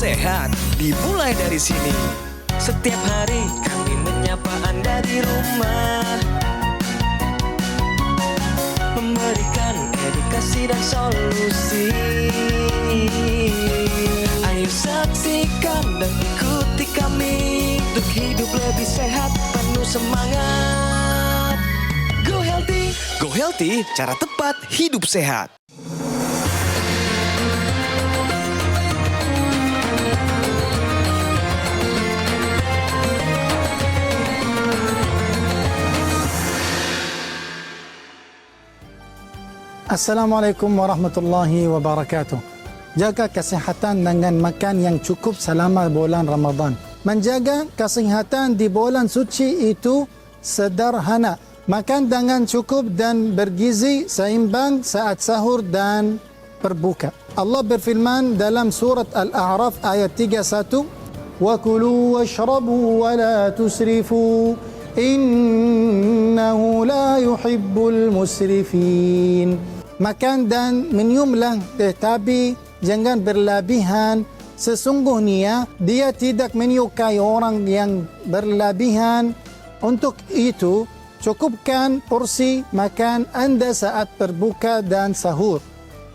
sehat dimulai dari sini. Setiap hari kami menyapa Anda di rumah, memberikan edukasi dan solusi. Ayo saksikan dan ikuti kami untuk hidup lebih sehat, penuh semangat. Go Healthy. Go Healthy, cara tepat hidup sehat. Assalamualaikum warahmatullahi wabarakatuh. Jaga kesihatan dengan makan yang cukup selama bulan Ramadan. Menjaga kesihatan di bulan suci itu sederhana. Makan dengan cukup dan bergizi seimbang saat sahur dan berbuka. Allah berfirman dalam surat Al-A'raf ayat 31, "Wa kulu washrabu wa la tusrifu, innahu la yuhibbul musrifin." Makan dan minumlah, tetapi jangan berlebihan. Sesungguhnya dia tidak menyukai orang yang berlebihan. Untuk itu, cukupkan porsi makan Anda saat berbuka dan sahur.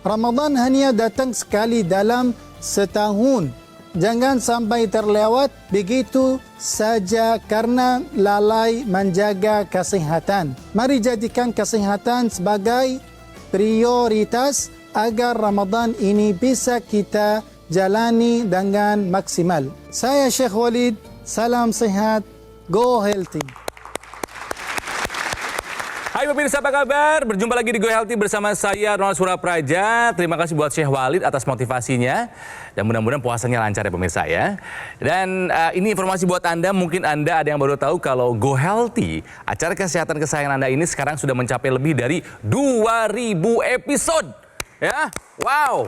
Ramadan hanya datang sekali dalam setahun. Jangan sampai terlewat begitu saja karena lalai menjaga kesehatan. Mari jadikan kesehatan sebagai prioritas agar Ramadan ini bisa kita jalani dengan maksimal. Saya Syekh Walid, salam sehat, Go Healthy. Hai pemirsa, apa kabar? Berjumpa lagi di Go Healthy bersama saya Ronald Surapraja. Terima kasih buat Syekh Walid atas motivasinya. Dan mudah-mudahan puasanya lancar ya pemirsa ya. Dan ini informasi buat Anda, mungkin Anda ada yang baru tahu kalau Go Healthy, acara kesehatan kesayangan Anda ini sekarang sudah mencapai lebih dari 2000 episode. Ya, wow.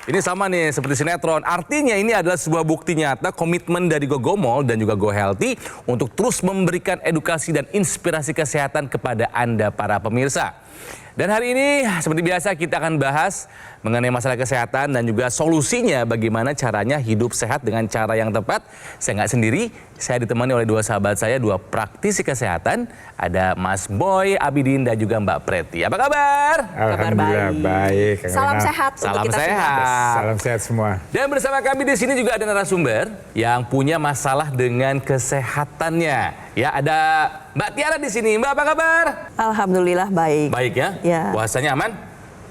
Ini sama nih seperti sinetron. Artinya ini adalah sebuah bukti nyata komitmen dari Gogomol dan juga Go Healthy untuk terus memberikan edukasi dan inspirasi kesehatan kepada Anda para pemirsa. Dan hari ini seperti biasa kita akan bahas mengenai masalah kesehatan dan juga solusinya bagaimana caranya hidup sehat dengan cara yang tepat. Saya nggak sendiri, saya ditemani oleh dua sahabat saya, dua praktisi kesehatan. Ada Mas Boy Abidin dan juga Mbak Preti. Apa kabar? Alhamdulillah baik. Salam sehat untuk Salam kita sehat. semua. Salam sehat semua. Dan bersama kami di sini juga ada narasumber yang punya masalah dengan kesehatannya. Ya, ada Mbak Tiara di sini. Mbak, apa kabar? Alhamdulillah baik. Baik ya? Ya. Puasanya aman?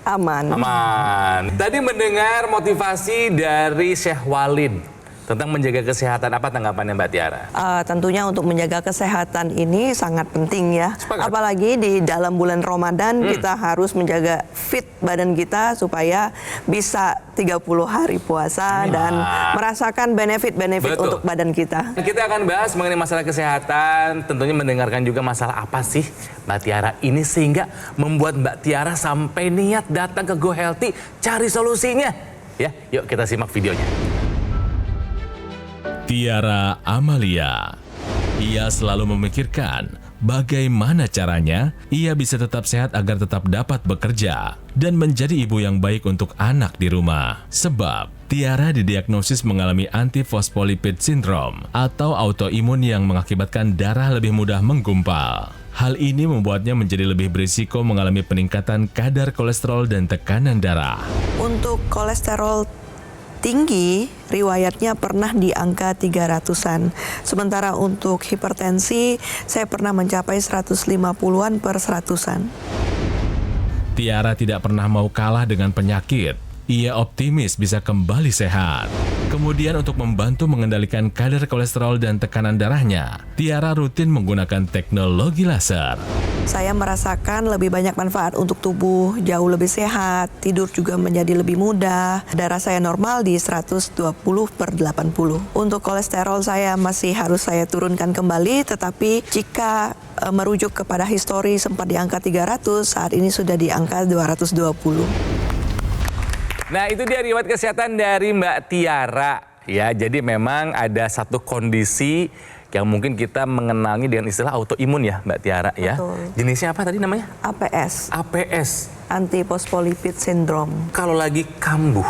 Aman. Aman. Tadi mendengar motivasi dari Syekh Walid tentang menjaga kesehatan. Apa tanggapannya Mbak Tiara? Tentunya untuk menjaga kesehatan ini sangat penting ya. Sepakat. Apalagi di dalam bulan Ramadan kita harus menjaga fit badan kita supaya bisa 30 hari puasa dan merasakan benefit-benefit Betul. untuk badan kita. Kita akan bahas mengenai masalah kesehatan, tentunya mendengarkan juga masalah apa sih Mbak Tiara ini sehingga membuat Mbak Tiara sampai niat datang ke Go Healthy cari solusinya. Ya, yuk kita simak videonya. Tiara Amalia. Ia selalu memikirkan bagaimana caranya ia bisa tetap sehat agar tetap dapat bekerja dan menjadi ibu yang baik untuk anak di rumah. Sebab Tiara didiagnosis mengalami antifosfolipid syndrome atau autoimun yang mengakibatkan darah lebih mudah menggumpal. Hal ini membuatnya menjadi lebih berisiko mengalami peningkatan kadar kolesterol dan tekanan darah. Untuk kolesterol tinggi, riwayatnya pernah di angka 300-an. Sementara untuk hipertensi, saya pernah mencapai 150-an per 100-an. Tiara tidak pernah mau kalah dengan penyakit. Ia optimis bisa kembali sehat. Kemudian untuk membantu mengendalikan kadar kolesterol dan tekanan darahnya, Tiara rutin menggunakan teknologi laser. Saya merasakan lebih banyak manfaat untuk tubuh, jauh lebih sehat, tidur juga menjadi lebih mudah. Darah saya normal di 120/80. Untuk kolesterol saya masih harus saya turunkan kembali, tetapi jika merujuk kepada histori sempat di angka 300, saat ini sudah di angka 220. Nah, itu dia riwayat kesehatan dari Mbak Tiara. Ya, jadi memang ada satu kondisi yang mungkin kita mengenalnya dengan istilah autoimun ya, Mbak Tiara. Ya. Betul. Jenisnya apa tadi namanya? APS, APS. antifosfolipid syndrome. Kalau lagi kambuh,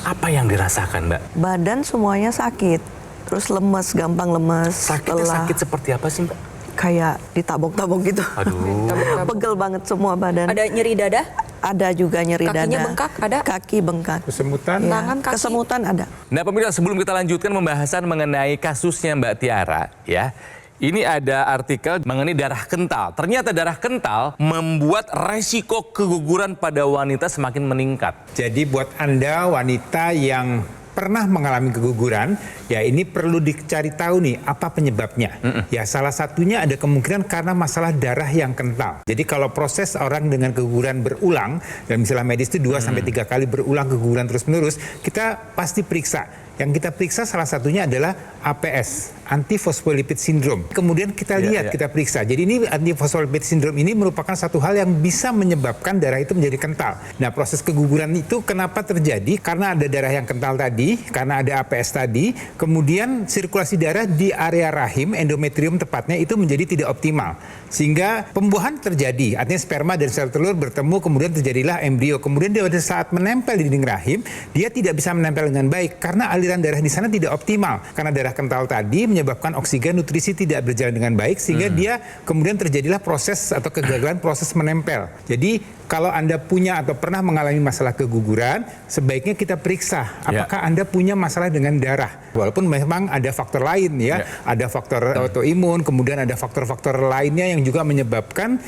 Apa yang dirasakan, Mbak? Badan semuanya sakit, terus lemes, gampang lemes. Sakitnya lelah. sakit seperti apa sih, Mbak? Kayak ditabok-tabok gitu. Aduh. Pegel banget semua badan. Ada nyeri dada? Ada juga nyeri dada. Kakinya bengkak ada? Kaki bengkak. Kesemutan. Ya, Tangan, kaki? kesemutan ada. Nah, pemirsa, sebelum kita lanjutkan pembahasan mengenai kasusnya Mbak Tiara, ya. Ini ada artikel mengenai darah kental. Ternyata darah kental membuat resiko keguguran pada wanita semakin meningkat. Jadi buat Anda wanita yang pernah mengalami keguguran, ya ini perlu dicari tahu nih apa penyebabnya. Ya salah satunya ada kemungkinan karena masalah darah yang kental. Jadi kalau proses orang dengan keguguran berulang, dalam istilah medis itu 2-3 kali berulang keguguran terus-menerus, kita pasti periksa. Yang kita periksa salah satunya adalah APS, anti-phospholipid syndrome. Kemudian kita lihat, kita periksa. Jadi ini anti-phospholipid syndrome ini merupakan satu hal yang bisa menyebabkan darah itu menjadi kental. Nah, proses keguguran itu kenapa terjadi? Karena ada darah yang kental tadi, karena ada APS tadi, kemudian sirkulasi darah di area rahim, endometrium tepatnya, itu menjadi tidak optimal. Sehingga pembuahan terjadi, artinya sperma dan sel telur bertemu, kemudian terjadilah embrio. Kemudian pada saat menempel di dinding rahim, dia tidak bisa menempel dengan baik karena aliran darah di sana tidak optimal. Karena darah kental tadi menyebabkan oksigen nutrisi tidak berjalan dengan baik, sehingga dia kemudian terjadilah proses atau kegagalan proses menempel. Jadi kalau Anda punya atau pernah mengalami masalah keguguran, sebaiknya kita periksa apakah Anda punya masalah dengan darah. Walaupun memang ada faktor lain ya, ada faktor autoimun, kemudian ada faktor-faktor lainnya yang juga menyebabkan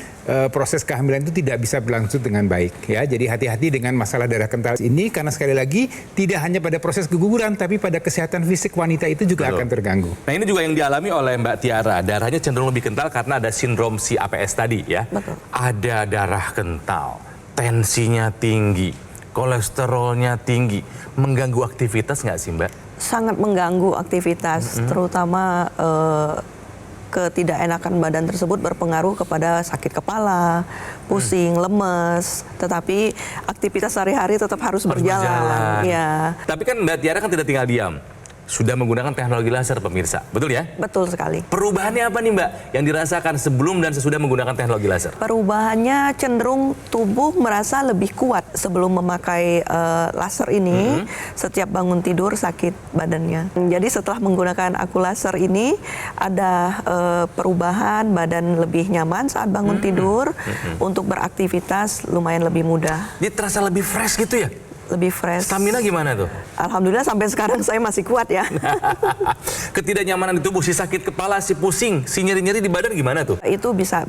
proses kehamilan itu tidak bisa berlangsung dengan baik ya. Jadi hati-hati dengan masalah darah kental ini, karena sekali lagi tidak hanya pada proses keguguran tapi pada kesehatan fisik wanita itu juga akan terganggu. Nah, ini juga yang dialami oleh Mbak Tiara. Darahnya cenderung lebih kental karena ada sindrom si APS tadi ya. Betul. Ada darah kental, tensinya tinggi, kolesterolnya tinggi, mengganggu aktivitas nggak sih, Mbak? Sangat mengganggu aktivitas, terutama ketidakenakan badan tersebut berpengaruh kepada sakit kepala, pusing, lemes. Tetapi aktivitas sehari-hari tetap harus berjalan. Ya. Tapi kan Mbak Tiara kan tidak tinggal diam. Sudah menggunakan teknologi laser, pemirsa. Betul ya? Betul sekali. Perubahannya apa nih, Mbak, yang dirasakan sebelum dan sesudah menggunakan teknologi laser? Perubahannya cenderung tubuh merasa lebih kuat sebelum memakai laser ini. Setiap bangun tidur sakit badannya. Jadi setelah menggunakan aku laser ini ada perubahan, badan lebih nyaman saat bangun tidur. Untuk beraktivitas lumayan lebih mudah. Dia terasa lebih fresh gitu ya? Lebih fresh. Stamina gimana tuh? Alhamdulillah sampai sekarang saya masih kuat ya. Ketidaknyamanan di tubuh, si sakit kepala, si pusing, si nyeri-nyeri di badan gimana tuh? Itu bisa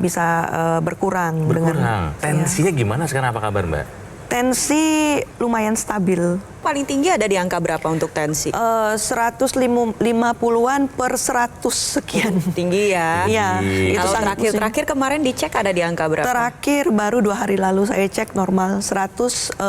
berkurang. Berkurang. Dengan Tensinya gimana sekarang, apa kabar, Mbak? tensi lumayan stabil. Paling tinggi ada di angka berapa untuk tensi? 150-an per 100 sekian. Tinggi ya. Iya. Itu Kalau sangat terakhir kemarin dicek ada di angka berapa? Terakhir baru 2 hari lalu saya cek normal 120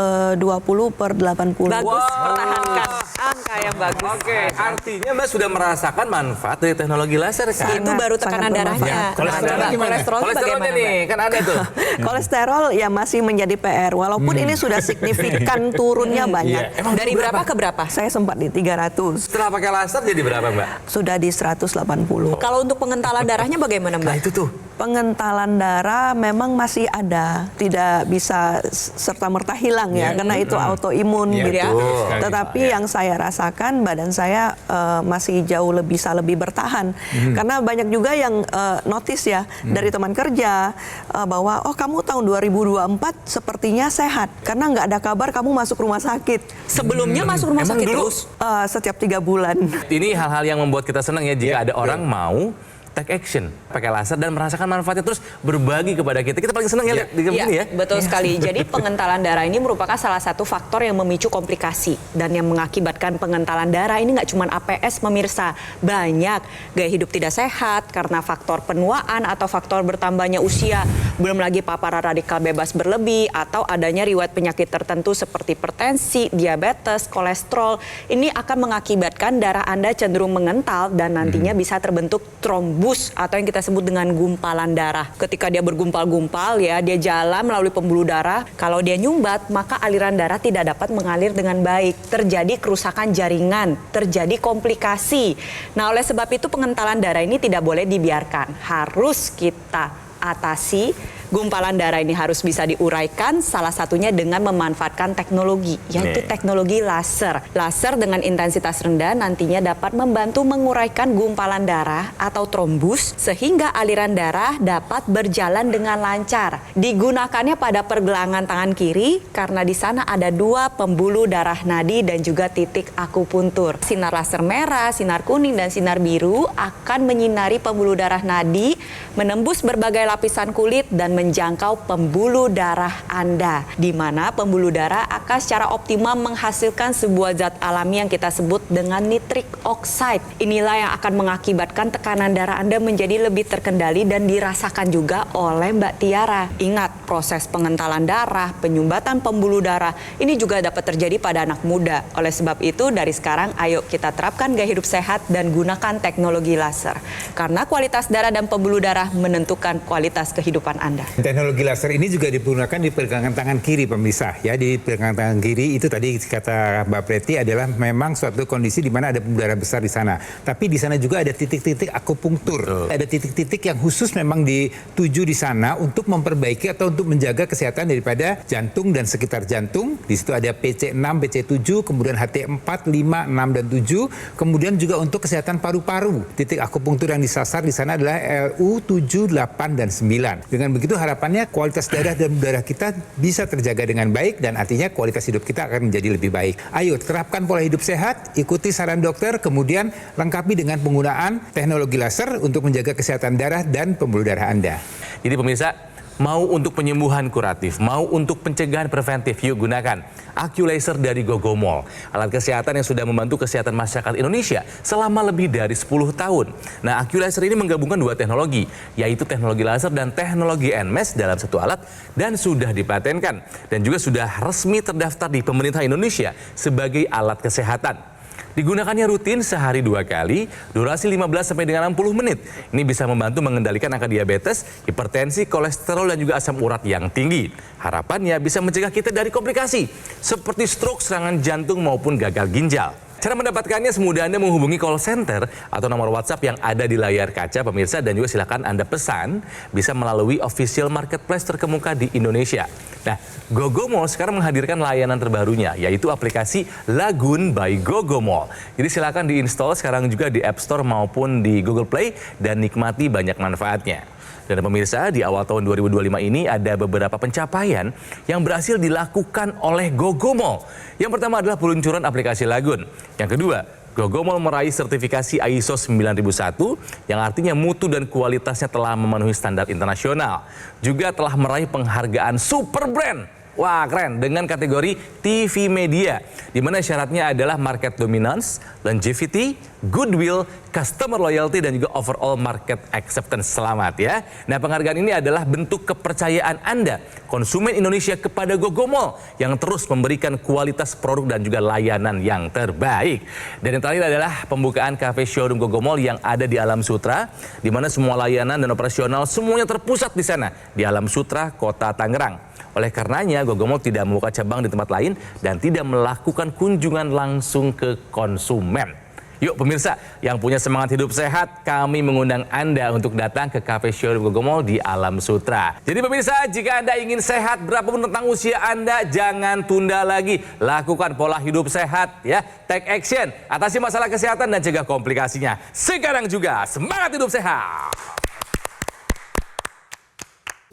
per 80. Bagus, pertahankan angka yang bagus. Oke, artinya Mbak sudah merasakan manfaat dari teknologi laser kan? Itu baru tekanan sangat darahnya. Kolesterolnya gimana? Kolesterolnya Kolesterolnya bagaimana, nih, Mbak? kan ada tuh. Kolesterol ya masih menjadi PR walaupun ini sudah signifikan turunnya banyak. Emang Dari dulu berapa ke berapa? Saya sempat di 300, Setelah pakai laser jadi berapa, Mbak? sudah di 180. Kalau untuk pengentalan darahnya bagaimana, Mbak? Nah itu tuh. Pengentalan darah memang masih ada, tidak bisa serta-merta hilang ya, karena itu autoimun Ya, gitu. betul sekali. Tetapi yang saya rasakan badan saya masih jauh bisa lebih bertahan, karena banyak juga yang notice ya dari teman kerja bahwa oh kamu tahun 2024 sepertinya sehat, karena nggak ada kabar kamu masuk rumah sakit. Sebelumnya masuk rumah Emang sakit dulu? terus? Setiap 3 bulan. Ini hal-hal yang membuat kita senang ya jika ada orang mau take action, pakai laser dan merasakan manfaatnya terus berbagi kepada kita. Kita paling senang ya lihat di begini ya. Betul sekali. Jadi pengentalan darah ini merupakan salah satu faktor yang memicu komplikasi dan yang mengakibatkan pengentalan darah ini nggak cuma APS, pemirsa, banyak gaya hidup tidak sehat karena faktor penuaan atau faktor bertambahnya usia, belum lagi paparan radikal bebas berlebih atau adanya riwayat penyakit tertentu seperti hipertensi, diabetes, kolesterol. Ini akan mengakibatkan darah Anda cenderung mengental dan nantinya bisa terbentuk trombus atau yang kita sebut dengan gumpalan darah. Ketika dia bergumpal-gumpal ya, dia jalan melalui pembuluh darah. Kalau dia nyumbat, maka aliran darah tidak dapat mengalir dengan baik. Terjadi kerusakan jaringan, terjadi komplikasi. Nah, oleh sebab itu pengentalan darah ini tidak boleh dibiarkan. Harus kita atasi Gumpalan darah ini harus bisa diuraikan, salah satunya dengan memanfaatkan teknologi, yaitu teknologi laser. Laser dengan intensitas rendah nantinya dapat membantu menguraikan gumpalan darah atau trombus sehingga aliran darah dapat berjalan dengan lancar. Digunakannya pada pergelangan tangan kiri karena di sana ada 2 pembuluh darah nadi dan juga titik akupuntur. Sinar laser merah, sinar kuning, dan sinar biru akan menyinari pembuluh darah nadi, menembus berbagai lapisan kulit dan menjangkau pembuluh darah Anda, di mana pembuluh darah akan secara optimal menghasilkan sebuah zat alami yang kita sebut dengan nitric oxide. Inilah yang akan mengakibatkan tekanan darah Anda menjadi lebih terkendali dan dirasakan juga oleh Mbak Tiara. Ingat, proses pengentalan darah, penyumbatan pembuluh darah, ini juga dapat terjadi pada anak muda. Oleh sebab itu, dari sekarang ayo kita terapkan gaya hidup sehat dan gunakan teknologi laser. Karena kualitas darah dan pembuluh darah menentukan kualitas kehidupan Anda. Teknologi laser ini juga digunakan di pergelangan tangan kiri, pemirsa. Ya, di pergelangan tangan kiri itu tadi kata Mbak Preti adalah memang suatu kondisi di mana ada pembuluh darah besar di sana. Tapi di sana juga ada titik-titik akupunktur. Ada titik-titik yang khusus memang dituju di sana untuk memperbaiki atau untuk menjaga kesehatan daripada jantung dan sekitar jantung. Di situ ada PC6, PC7, kemudian HT4, 5, 6, dan 7. Kemudian juga untuk kesehatan paru-paru. Titik akupunktur yang disasar di sana adalah LU, 7, 8, dan 9. Dengan begitu harapannya kualitas darah dan darah kita bisa terjaga dengan baik dan artinya kualitas hidup kita akan menjadi lebih baik. Ayo terapkan pola hidup sehat, ikuti saran dokter, kemudian lengkapi dengan penggunaan teknologi laser untuk menjaga kesehatan darah dan pembuluh darah Anda. Jadi pemirsa, mau untuk penyembuhan kuratif, mau untuk pencegahan preventif, yuk gunakan AccuLaser dari Gogomol. Alat kesehatan yang sudah membantu kesehatan masyarakat Indonesia selama lebih dari 10 tahun. Nah, AccuLaser ini menggabungkan 2 teknologi, yaitu teknologi laser dan teknologi NMES dalam satu alat dan sudah dipatenkan. Dan juga sudah resmi terdaftar di pemerintah Indonesia sebagai alat kesehatan. Digunakannya rutin sehari 2 kali, durasi 15 sampai dengan 60 menit. Ini bisa membantu mengendalikan angka diabetes, hipertensi, kolesterol, dan juga asam urat yang tinggi. Harapannya bisa mencegah kita dari komplikasi seperti stroke, serangan jantung, maupun gagal ginjal. Cara mendapatkannya semudah Anda menghubungi call center atau nomor WhatsApp yang ada di layar kaca, pemirsa, dan juga silakan Anda pesan bisa melalui official marketplace terkemuka di Indonesia. Nah, Gogomol sekarang menghadirkan layanan terbarunya, yaitu aplikasi Lagun by Gogomol. Jadi silakan diinstal sekarang juga di App Store maupun di Google Play dan nikmati banyak manfaatnya. Dan pemirsa, di awal tahun 2025 ini ada beberapa pencapaian yang berhasil dilakukan oleh Gogomol. Yang pertama adalah peluncuran aplikasi Lagun. Yang kedua, Gogomol meraih sertifikasi ISO 9001 yang artinya mutu dan kualitasnya telah memenuhi standar internasional. Juga telah meraih penghargaan Super Brand. Wah, keren, dengan kategori TV Media, di mana syaratnya adalah market dominance, longevity, goodwill, customer loyalty, dan juga overall market acceptance. Selamat ya. Nah, penghargaan ini adalah bentuk kepercayaan Anda, konsumen Indonesia, kepada Gogomol yang terus memberikan kualitas produk dan juga layanan yang terbaik. Dan yang terakhir adalah pembukaan cafe showroom Gogomol yang ada di Alam Sutra, di mana semua layanan dan operasional semuanya terpusat di sana, di Alam Sutra, Kota Tangerang. Oleh karenanya, Gogomol tidak membuka cabang di tempat lain dan tidak melakukan kunjungan langsung ke konsumen. Yuk pemirsa, yang punya semangat hidup sehat, kami mengundang Anda untuk datang ke cafe showroom Gogomol di Alam Sutra. Jadi pemirsa, jika Anda ingin sehat berapapun tentang usia Anda, jangan tunda lagi. Lakukan pola hidup sehat ya. Take action, atasi masalah kesehatan dan cegah komplikasinya. Sekarang juga, semangat hidup sehat.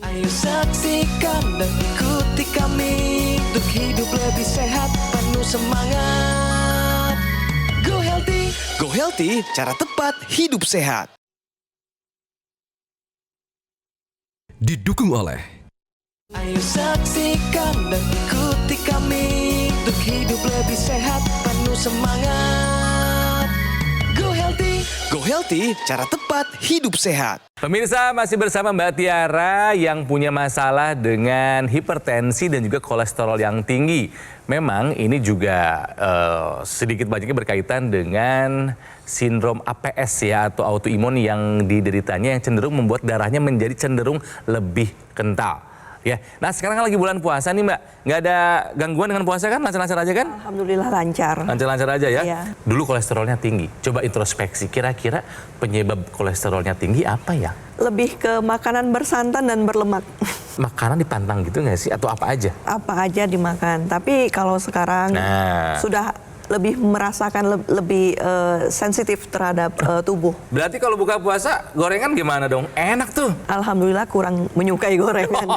Ayo saksikan dan ikuti kami untuk hidup lebih sehat, penuh semangat. Go Healthy. Go Healthy, cara tepat hidup sehat. Didukung oleh Ayo saksikan dan ikuti kami untuk hidup lebih sehat, penuh semangat. Go Healthy. Go Healthy, cara tepat hidup sehat. Pemirsa, masih bersama Mbak Tiara yang punya masalah dengan hipertensi dan juga kolesterol yang tinggi. Memang ini juga sedikit banyaknya berkaitan dengan sindrom APS ya, atau autoimun yang dideritanya, yang cenderung membuat darahnya menjadi cenderung lebih kental. Ya, nah sekarang kan lagi bulan puasa nih Mbak, nggak ada gangguan dengan puasa kan? Lancar-lancar aja kan? Alhamdulillah lancar. Lancar-lancar aja ya? Iya. Dulu kolesterolnya tinggi, coba introspeksi, kira-kira penyebab kolesterolnya tinggi apa ya? Lebih ke makanan bersantan dan berlemak. Makanan dipantang gitu nggak sih? Atau apa aja? Apa aja dimakan. Tapi kalau sekarang Nah. sudah lebih merasakan lebih sensitif terhadap tubuh. Berarti kalau buka puasa, gorengan gimana dong? Enak tuh. Alhamdulillah kurang menyukai gorengan.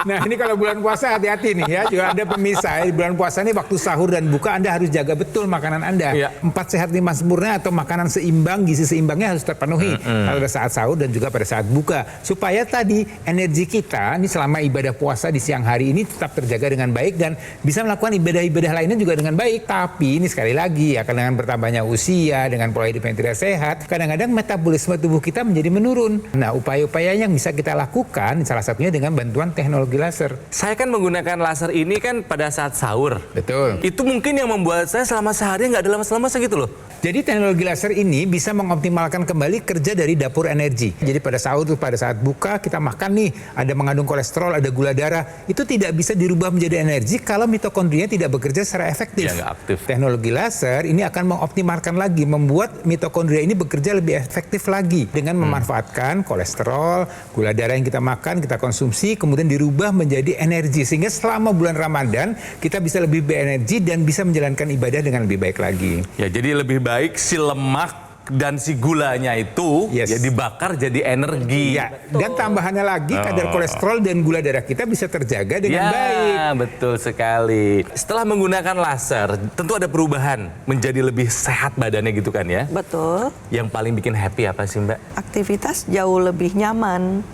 Nah ini kalau bulan puasa hati-hati nih ya. Juga ada pemirsa di bulan puasa ini waktu sahur dan buka Anda harus jaga betul makanan Anda. Iya. 4 sehat 5 sempurna atau makanan seimbang, gizi seimbangnya harus terpenuhi. Pada saat sahur dan juga pada saat buka. Supaya tadi energi kita ini selama ibadah puasa di siang hari ini tetap terjaga dengan baik dan bisa melakukan ibadah-ibadah lainnya juga dengan baik. Tapi ini sekali lagi ya, dengan bertambahnya usia, dengan pola hidup yang tidak sehat, kadang-kadang metabolisme tubuh kita menjadi menurun. Nah, upaya-upaya yang bisa kita lakukan, salah satunya dengan bantuan teknologi laser. Saya kan menggunakan laser ini kan pada saat sahur. Betul. Itu mungkin yang membuat saya selama sehari nggak ada lemas-lemas gitu loh. Jadi teknologi laser ini bisa mengoptimalkan kembali kerja dari dapur energi. Jadi pada sahur, pada saat buka, kita makan nih, ada mengandung kolesterol, ada gula darah. Itu tidak bisa dirubah menjadi energi kalau mitokondria tidak bekerja secara efektif. Ya, nggak aktif. Teknologi laser ini akan mengoptimalkan lagi, membuat mitokondria ini bekerja lebih efektif lagi dengan memanfaatkan kolesterol, gula darah yang kita makan, kita konsumsi, kemudian dirubah menjadi energi sehingga selama bulan Ramadan kita bisa lebih berenergi dan bisa menjalankan ibadah dengan lebih baik lagi. Ya, jadi lebih baik si lemak dan si gulanya itu Yes. ya dibakar jadi energi. Ya, dan tambahannya lagi kadar kolesterol dan gula darah kita bisa terjaga dengan Ya, baik. betul sekali. Setelah menggunakan laser, tentu ada perubahan menjadi lebih sehat badannya gitu kan ya. Betul. Yang paling bikin happy apa sih Mbak? Aktivitas jauh lebih nyaman.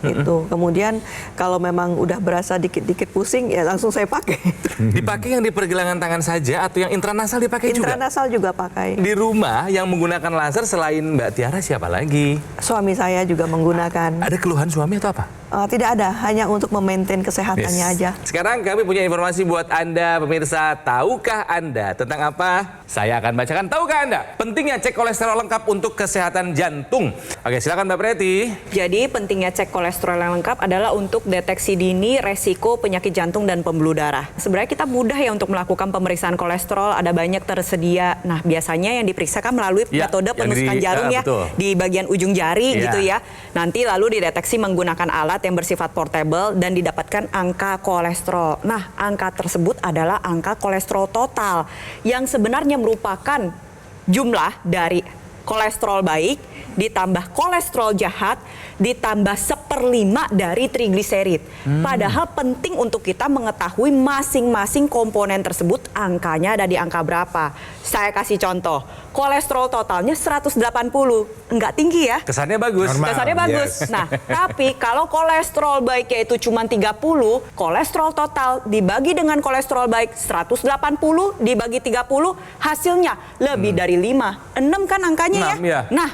Itu. Kemudian kalau memang udah berasa dikit-dikit pusing ya langsung saya pakai. Dipakai yang di pergelangan tangan saja atau yang intranasal dipakai juga? Intranasal juga pakai. Di rumah yang menggunakan laser selain Mbak Tiara siapa lagi? Suami saya juga menggunakan. Ada keluhan suami atau apa? Tidak ada, hanya untuk memaintain kesehatannya aja. Sekarang kami punya informasi buat Anda pemirsa. Tahukah Anda tentang apa? Saya akan bacakan. Tahukah Anda pentingnya cek kolesterol lengkap untuk kesehatan jantung? Oke, silakan Mbak Preti. Jadi pentingnya cek kolesterol yang lengkap adalah untuk deteksi dini resiko penyakit jantung dan pembuluh darah. Sebenarnya kita mudah ya untuk melakukan pemeriksaan kolesterol, ada banyak tersedia. Nah, biasanya yang diperiksa kan melalui Ya, metode yang penusukan jarum ya, betul. di bagian ujung jari Ya. gitu ya. Nanti lalu dideteksi menggunakan alat yang bersifat portable dan didapatkan angka kolesterol. Nah, angka tersebut adalah angka kolesterol total yang sebenarnya merupakan jumlah dari kolesterol baik ditambah kolesterol jahat ditambah 1/5 dari trigliserid. Padahal penting untuk kita mengetahui masing-masing komponen tersebut angkanya ada di angka berapa. Saya kasih contoh, kolesterol totalnya 180, enggak tinggi ya. Kesannya bagus. Normal. Kesannya bagus. Yes. Nah, tapi kalau kolesterol baiknya itu cuma 30, kolesterol total dibagi dengan kolesterol baik 180 dibagi 30, hasilnya lebih dari 5. 6 kan angkanya 6, ya? ya. Nah,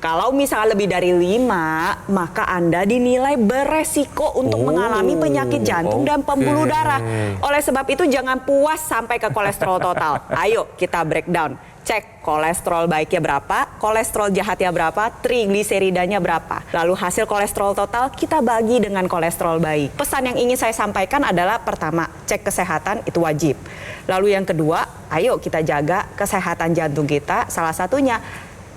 kalau misalnya lebih dari 5, maka Anda dinilai beresiko untuk mengalami penyakit jantung dan pembuluh darah. Oleh sebab itu jangan puas sampai ke kolesterol total. Ayo kita breakdown. Cek kolesterol baiknya berapa, kolesterol jahatnya berapa, trigliseridanya berapa. Lalu hasil kolesterol total kita bagi dengan kolesterol baik. Pesan yang ingin saya sampaikan adalah pertama, cek kesehatan itu wajib. Lalu yang kedua, ayo kita jaga kesehatan jantung kita. Salah satunya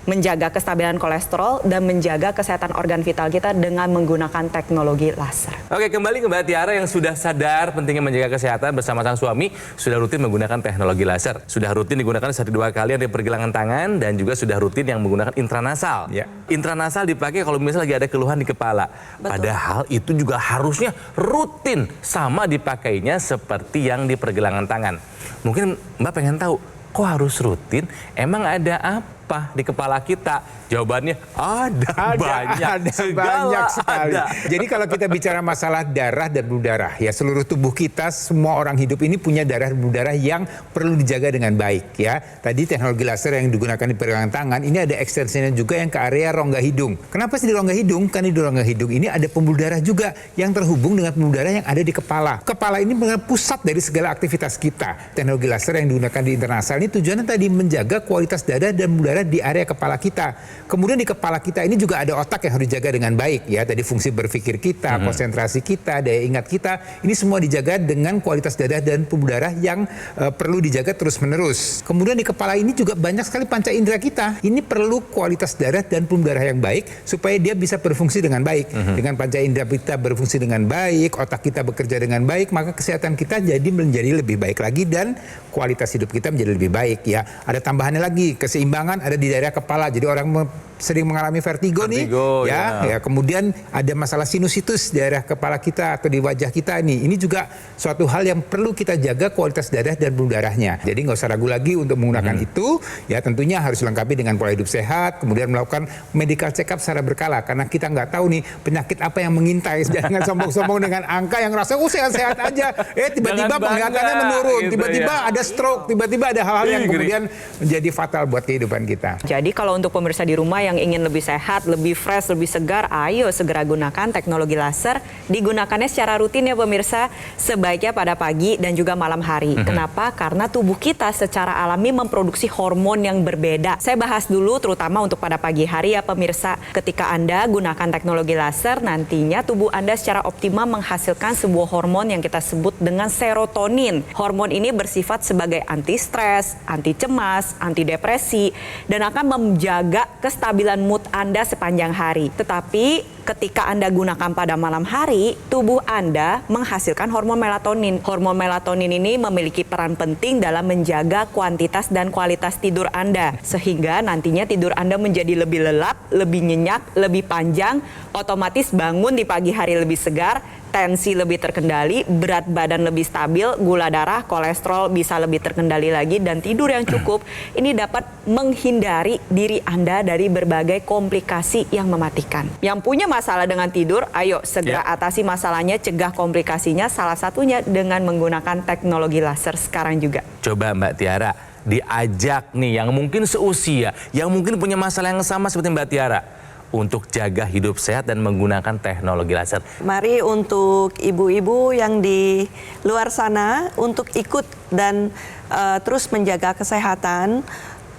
menjaga kestabilan kolesterol dan menjaga kesehatan organ vital kita dengan menggunakan teknologi laser. Oke, kembali ke Mbak Tiara yang sudah sadar pentingnya menjaga kesehatan bersama sang suami, sudah rutin menggunakan teknologi laser. Sudah rutin digunakan 1-2 kali di pergelangan tangan dan juga sudah rutin yang menggunakan intranasal. Ya. Intranasal dipakai kalau misalnya lagi ada keluhan di kepala. Betul. Padahal itu juga harusnya rutin sama dipakainya seperti yang di pergelangan tangan. Mungkin Mbak pengen tahu, kok harus rutin? Emang ada apa di kepala kita? Jawabannya ada banyak, segala banyak sekali. ada. Jadi kalau kita bicara masalah darah dan pembuluh darah, ya seluruh tubuh kita, semua orang hidup ini punya darah dan pembuluh darah yang perlu dijaga dengan baik ya. Tadi teknologi laser yang digunakan di pergelangan tangan, ini ada ekstensinya juga yang ke area rongga hidung. Kenapa sih di rongga hidung? Karena di rongga hidung ini ada pembuluh darah juga yang terhubung dengan pembuluh darah yang ada di kepala. Kepala ini merupakan pusat dari segala aktivitas kita. Teknologi laser yang digunakan di internasal ini tujuannya tadi menjaga kualitas darah dan pembuluh darah darah di area kepala kita. Kemudian di kepala kita ini juga ada otak yang harus dijaga dengan baik ya. Tadi fungsi berpikir kita, konsentrasi kita, daya ingat kita, ini semua dijaga dengan kualitas darah dan pembuluh darah yang perlu dijaga terus-menerus. Kemudian di kepala ini juga banyak sekali panca indera kita. Ini perlu kualitas darah dan pembuluh darah yang baik supaya dia bisa berfungsi dengan baik. Dengan panca indera kita berfungsi dengan baik, otak kita bekerja dengan baik, maka kesehatan kita jadi menjadi lebih baik lagi dan kualitas hidup kita menjadi lebih baik ya. Ada tambahannya lagi, keseimbangan ada di daerah kepala. Jadi orang sering mengalami vertigo nih ya. Kemudian ada masalah sinusitis di daerah kepala kita atau di wajah kita nih. Ini juga suatu hal yang perlu kita jaga kualitas darah dan pembuluh darahnya. Jadi nggak usah ragu lagi untuk menggunakan itu. Ya tentunya harus dilengkapi dengan pola hidup sehat, kemudian melakukan medical check up secara berkala karena kita nggak tahu nih penyakit apa yang mengintai. Jangan sombong-sombong dengan angka yang rasa sehat-sehat aja. Tiba-tiba penglihatannya menurun, tiba-tiba ada stroke, tiba-tiba ada hal-hal yang kemudian menjadi fatal buat kehidupan kita. Jadi kalau untuk pemirsa di rumah yang ingin lebih sehat, lebih fresh, lebih segar, ayo segera gunakan teknologi laser. Digunakannya secara rutin ya pemirsa, sebaiknya pada pagi dan juga malam hari. Kenapa? Karena tubuh kita secara alami memproduksi hormon yang berbeda. Saya bahas dulu terutama untuk pada pagi hari ya pemirsa. Ketika Anda gunakan teknologi laser, nantinya tubuh Anda secara optimal menghasilkan sebuah hormon yang kita sebut dengan serotonin. Hormon ini bersifat sebagai anti stres, anti cemas, anti depresi, dan akan menjaga kestabilan mood Anda sepanjang hari. Tetapi ketika Anda gunakan pada malam hari, tubuh Anda menghasilkan hormon melatonin. Hormon melatonin ini memiliki peran penting dalam menjaga kuantitas dan kualitas tidur Anda. Sehingga nantinya tidur Anda menjadi lebih lelap, lebih nyenyak, lebih panjang, otomatis bangun di pagi hari lebih segar, tensi lebih terkendali, berat badan lebih stabil, gula darah, kolesterol bisa lebih terkendali lagi, dan tidur yang cukup ini dapat menghindari diri Anda dari berbagai komplikasi yang mematikan. Yang punya masalah dengan tidur, ayo segera atasi masalahnya, cegah komplikasinya, salah satunya dengan menggunakan teknologi laser sekarang juga. Coba Mbak Tiara, diajak nih yang mungkin seusia, yang mungkin punya masalah yang sama seperti Mbak Tiara, untuk jaga hidup sehat dan menggunakan teknologi laser. Mari untuk ibu-ibu yang di luar sana untuk ikut dan terus menjaga kesehatan,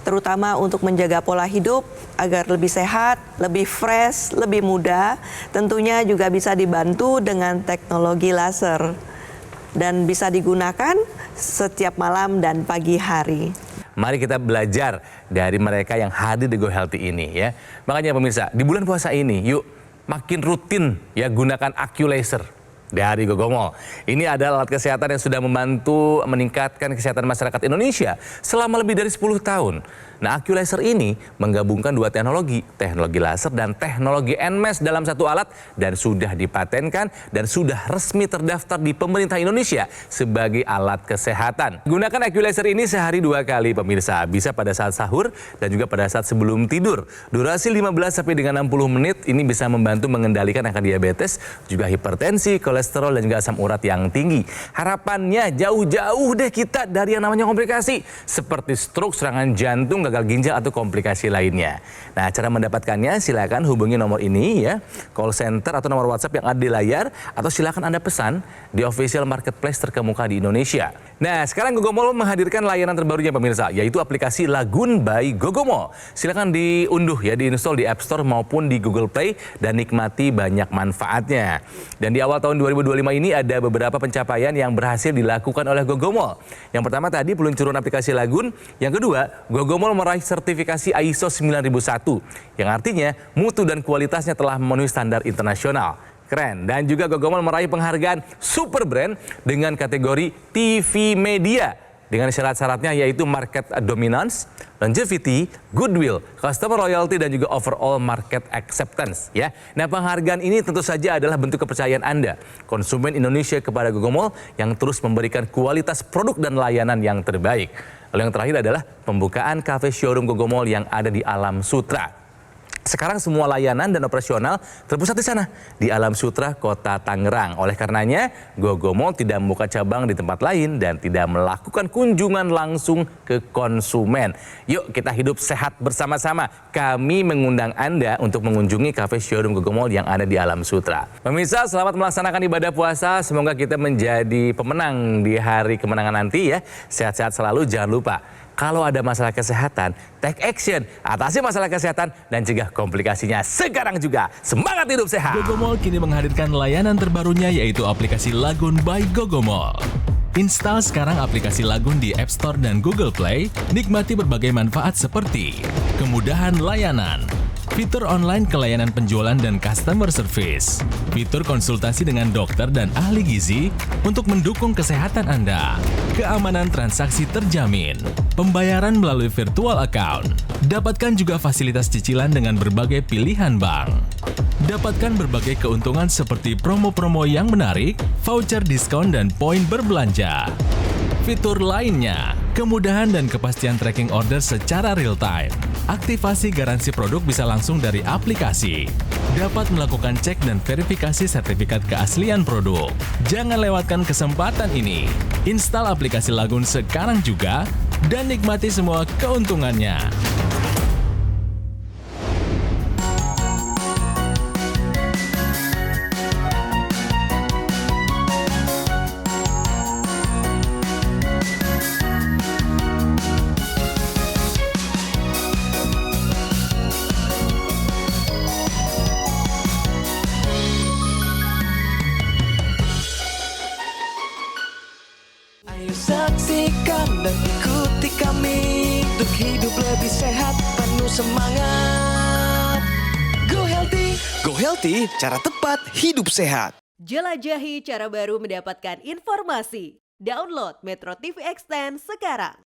terutama untuk menjaga pola hidup agar lebih sehat, lebih fresh, lebih muda. Tentunya juga bisa dibantu dengan teknologi laser dan bisa digunakan setiap malam dan pagi hari. Mari kita belajar dari mereka yang hadir di Go Healthy ini ya. Makanya pemirsa, di bulan puasa ini yuk makin rutin ya gunakan AccuLaser dari Gogomol. Ini adalah alat kesehatan yang sudah membantu meningkatkan kesehatan masyarakat Indonesia selama lebih dari 10 tahun. Nah, AccuLaser ini menggabungkan dua teknologi laser dan teknologi NMES dalam satu alat dan sudah dipatenkan dan sudah resmi terdaftar di pemerintah Indonesia sebagai alat kesehatan. Gunakan AccuLaser ini sehari 2 kali pemirsa, bisa pada saat sahur dan juga pada saat sebelum tidur. Durasi 15 sampai dengan 60 menit, ini bisa membantu mengendalikan angka diabetes, juga hipertensi, kolesterol dan juga asam urat yang tinggi. Harapannya jauh-jauh deh kita dari yang namanya komplikasi seperti stroke, serangan jantung, gagal ginjal atau komplikasi lainnya. Nah, cara mendapatkannya silakan hubungi nomor ini ya, call center atau nomor WhatsApp yang ada di layar, atau silakan Anda pesan di official marketplace terkemuka di Indonesia. Nah, sekarang Gogomol menghadirkan layanan terbarunya pemirsa, yaitu aplikasi Lagun by Gogomol. Silakan diunduh ya, diinstal di App Store maupun di Google Play dan nikmati banyak manfaatnya. Dan di awal tahun 2025 ini ada beberapa pencapaian yang berhasil dilakukan oleh Gogomol. Yang pertama tadi peluncuran aplikasi Lagun, yang kedua Gogomol meraih sertifikasi ISO 9001 yang artinya mutu dan kualitasnya telah memenuhi standar internasional. Keren. Dan juga Gogomol meraih penghargaan Super Brand dengan kategori TV Media dengan syarat-syaratnya yaitu market dominance, longevity, goodwill, customer loyalty, dan juga overall market acceptance ya. Nah, penghargaan ini tentu saja adalah bentuk kepercayaan Anda, konsumen Indonesia, kepada Gogomol yang terus memberikan kualitas produk dan layanan yang terbaik. Lalu yang terakhir adalah pembukaan cafe showroom Gogomol yang ada di Alam Sutra. Sekarang semua layanan dan operasional terpusat di sana, di Alam Sutra, Kota Tangerang. Oleh karenanya, Gogomol tidak membuka cabang di tempat lain dan tidak melakukan kunjungan langsung ke konsumen. Yuk kita hidup sehat bersama-sama. Kami mengundang Anda untuk mengunjungi cafe showroom Gogomol yang ada di Alam Sutra. Pemirsa, selamat melaksanakan ibadah puasa. Semoga kita menjadi pemenang di hari kemenangan nanti ya. Sehat-sehat selalu, jangan lupa Kalau ada masalah kesehatan, take action, atasi masalah kesehatan dan cegah komplikasinya sekarang juga. Semangat hidup sehat. Gogomall kini menghadirkan layanan terbarunya yaitu aplikasi Lagun by Gogomall. Install sekarang aplikasi Lagun di App Store dan Google Play, nikmati berbagai manfaat seperti kemudahan layanan, fitur online kelayanan penjualan dan customer service, fitur konsultasi dengan dokter dan ahli gizi untuk mendukung kesehatan Anda, keamanan transaksi terjamin, pembayaran melalui virtual account, dapatkan juga fasilitas cicilan dengan berbagai pilihan bank. Dapatkan berbagai keuntungan seperti promo-promo yang menarik, voucher diskon dan poin berbelanja. Fitur lainnya, kemudahan dan kepastian tracking order secara real-time. Aktivasi garansi produk bisa langsung dari aplikasi. Dapat melakukan cek dan verifikasi sertifikat keaslian produk. Jangan lewatkan kesempatan ini. Install aplikasi Lagun sekarang juga dan nikmati semua keuntungannya. Ayo saksikan dan ikuti kami untuk hidup lebih sehat, penuh semangat. Go Healthy. Go Healthy, cara tepat hidup sehat. Jelajahi cara baru mendapatkan informasi. Download Metro TV Extend sekarang.